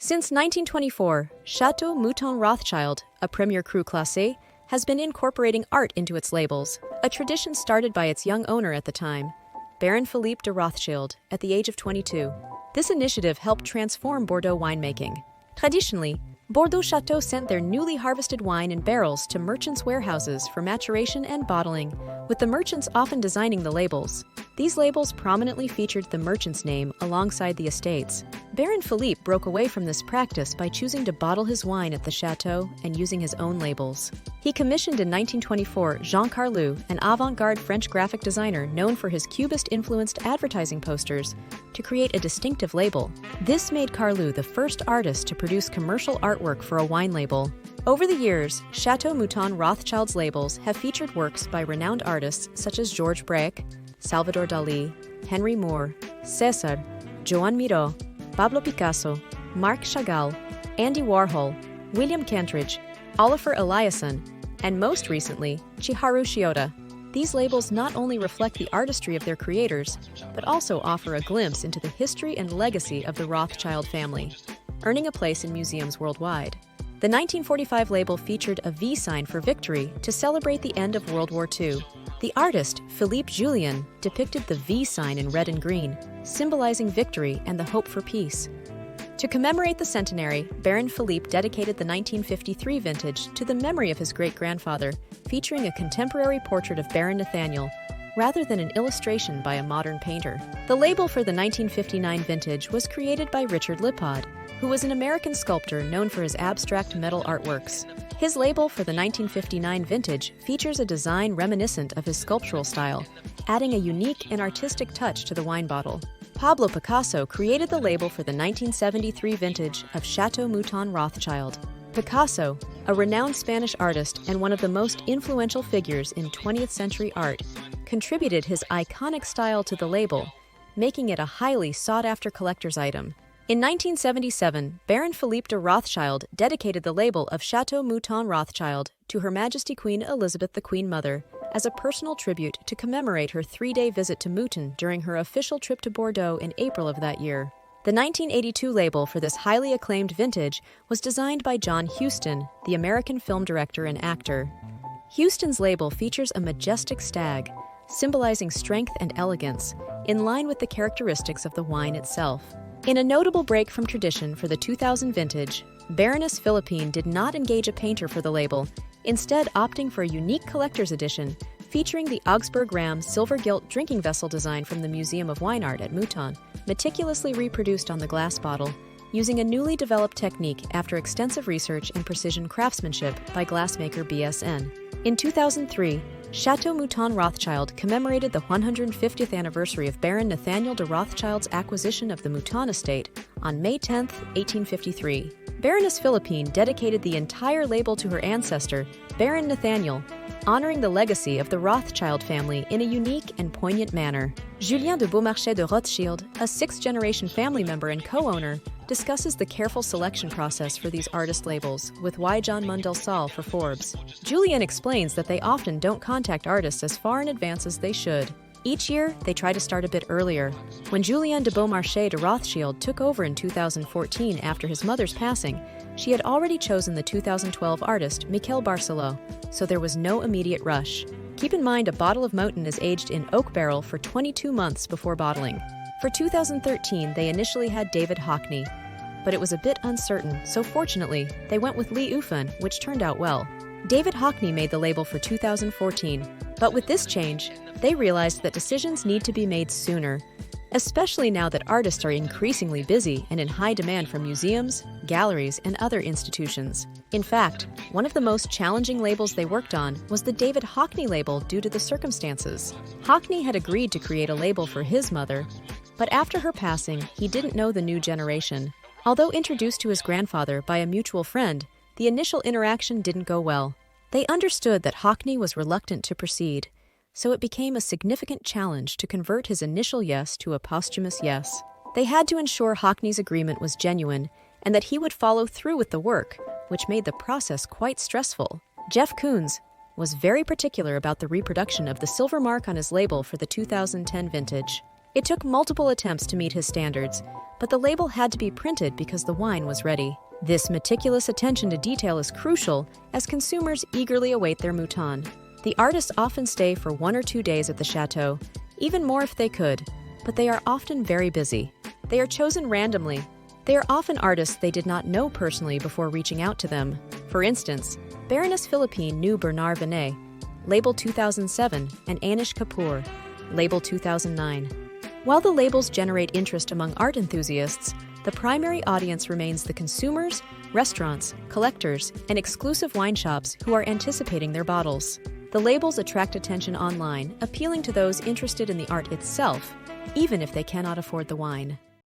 Since 1924, Chateau Mouton Rothschild, a premier cru classé, has been incorporating art into its labels, a tradition started by its young owner at the time, Baron Philippe de Rothschild, at the age of 22. This initiative helped transform Bordeaux winemaking. Traditionally, Bordeaux Chateau sent their newly harvested wine in barrels to merchants' warehouses for maturation and bottling, with the merchants often designing the labels. These labels prominently featured the merchant's name alongside the estates. Baron Philippe broke away from this practice by choosing to bottle his wine at the chateau and using his own labels. He commissioned in 1924 Jean Carlu, an avant-garde French graphic designer known for his Cubist-influenced advertising posters, to create a distinctive label. This made Carlu the first artist to produce commercial artwork for a wine label. Over the years, Chateau Mouton Rothschild's labels have featured works by renowned artists such as Georges Braque, Salvador Dalí, Henry Moore, César, Joan Miró, Pablo Picasso, Marc Chagall, Andy Warhol, William Kentridge, Oliver Eliasson, and most recently, Chiharu Shiota. These labels not only reflect the artistry of their creators, but also offer a glimpse into the history and legacy of the Rothschild family, earning a place in museums worldwide. The 1945 label featured a V sign for victory to celebrate the end of World War II. The artist, Philippe Julien, depicted the V sign in red and green, symbolizing victory and the hope for peace. To commemorate the centenary, Baron Philippe dedicated the 1953 vintage to the memory of his great-grandfather, featuring a contemporary portrait of Baron Nathaniel, rather than an illustration by a modern painter. The label for the 1959 vintage was created by Richard Lippard, who was an American sculptor known for his abstract metal artworks. His label for the 1959 vintage features a design reminiscent of his sculptural style, adding a unique and artistic touch to the wine bottle. Pablo Picasso created the label for the 1973 vintage of Chateau Mouton Rothschild. Picasso, a renowned Spanish artist and one of the most influential figures in 20th century art, contributed his iconic style to the label, making it a highly sought-after collector's item. In 1977, Baron Philippe de Rothschild dedicated the label of Chateau Mouton Rothschild to Her Majesty Queen Elizabeth the Queen Mother as a personal tribute to commemorate her 3-day visit to Mouton during her official trip to Bordeaux in April of that year. The 1982 label for this highly acclaimed vintage was designed by John Huston, the American film director and actor. Huston's label features a majestic stag, symbolizing strength and elegance, in line with the characteristics of the wine itself. In a notable break from tradition for the 2000 vintage, Baroness Philippine did not engage a painter for the label, instead opting for a unique collector's edition featuring the Augsburg Ram silver-gilt drinking vessel design from the Museum of Wine Art at Mouton, meticulously reproduced on the glass bottle, using a newly developed technique after extensive research and precision craftsmanship by glassmaker BSN. In 2003, Chateau Mouton Rothschild commemorated the 150th anniversary of Baron Nathaniel de Rothschild's acquisition of the Mouton estate on May 10, 1853. Baroness Philippine dedicated the entire label to her ancestor, Baron Nathaniel, honoring the legacy of the Rothschild family in a unique and poignant manner. Julien de Beaumarchais de Rothschild, a sixth-generation family member and co-owner, discusses the careful selection process for these artist labels with John Mundelsal for Forbes. Julien explains that they often don't contact artists as far in advance as they should. Each year, they try to start a bit earlier. When Julien de Beaumarchais de Rothschild took over in 2014 after his mother's passing, she had already chosen the 2012 artist Miquel Barceló, so there was no immediate rush. Keep in mind a bottle of Mouton is aged in oak barrel for 22 months before bottling. For 2013, they initially had David Hockney, but it was a bit uncertain, so fortunately, they went with Lee Uffen, which turned out well. David Hockney made the label for 2014, but with this change, they realized that decisions need to be made sooner, especially now that artists are increasingly busy and in high demand from museums, galleries, and other institutions. In fact, one of the most challenging labels they worked on was the David Hockney label due to the circumstances. Hockney had agreed to create a label for his mother, but after her passing, he didn't know the new generation. Although introduced to his grandfather by a mutual friend, the initial interaction didn't go well. They understood that Hockney was reluctant to proceed, so it became a significant challenge to convert his initial yes to a posthumous yes. They had to ensure Hockney's agreement was genuine and that he would follow through with the work, which made the process quite stressful. Jeff Koons was very particular about the reproduction of the silver mark on his label for the 2010 vintage. It took multiple attempts to meet his standards, but the label had to be printed because the wine was ready. This meticulous attention to detail is crucial as consumers eagerly await their Mouton. The artists often stay for 1 or 2 days at the chateau, even more if they could, but they are often very busy. They are chosen randomly. They are often artists they did not know personally before reaching out to them. For instance, Baroness Philippine knew Bernard Venet, label 2007, and Anish Kapoor, label 2009. While the labels generate interest among art enthusiasts, the primary audience remains the consumers, restaurants, collectors, and exclusive wine shops who are anticipating their bottles. The labels attract attention online, appealing to those interested in the art itself, even if they cannot afford the wine.